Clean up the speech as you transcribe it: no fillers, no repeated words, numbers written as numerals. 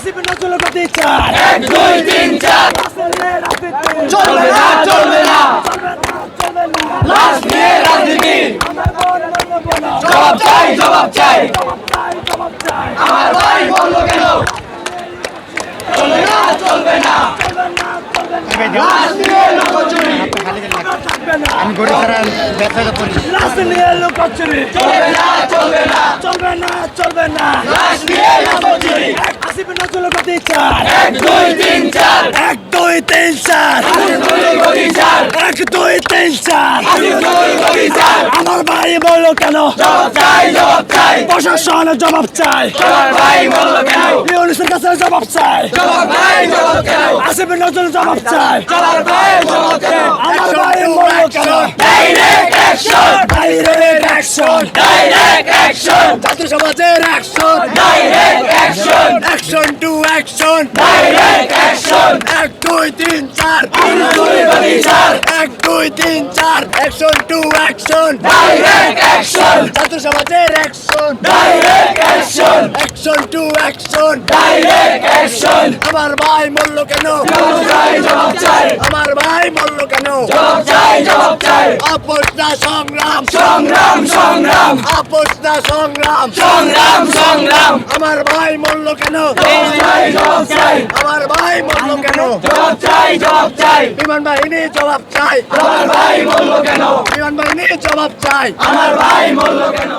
আসিফ নজরুল গতি চার 1 2 3 4 চলবে না চলবে না লাশ নিয়ে রাজনীতি জবাব চাই জবাব চাই আমার ভাই বললো কেন চলবে না চলবে না লাশ নিয়ে লুকোচুরি আমি গরিব ছাড়া ব্যবসা করি লাশ নিয়ে লুকোচুরি চলবে না চলবে না চলবে না চলবে না লাশ নিয়ে লুকোচুরি আসিফ নজরুল গতি চার 1 2 3 4 1 2 3 4 আসিফ নজরুল গতি চার 1 2 3 4 আসিফ নজরুল গতি চার আমার ভাই বললো কেন জবাব চাই জবাব চাই প্রশাসন জবাব চাই আমার ভাই বললো কেন ইউনিসের কাছে জবাব চাই জবাব ভাই জবাব কেন আসিফ নজরুল জবাব চাই আমার ভাই জবাব কেন আমার ভাই বললো কেন direct action direct action direct action ছাত্র সমাজের action direct action action to action direct action 1 2 3 4 Nazrul গতি চার 1 2 3 4 action to action direct action ছাত্র সমাজের action direct action action to action direct action আমার ভাই বললো কেন জবাব চাই জবাব চাই আমার ভাই বললো কেন জবাব চাই জবাব চাই আপোষ না সংগ্রাম সংগ্রাম সংগ্রাম আপোষ না সংগ্রাম সংগ্রাম সংগ্রাম আমার ভাই বললো কেন জবাব চাই জবাব চাই আমার ভাই বললো কেন জবাব চাই জবাব চাই বিমান বাহিনী জবাব চাই আমার ভাই বললো কেন বিমান বাহিনী জবাব চাই আমার ভাই বললো কেন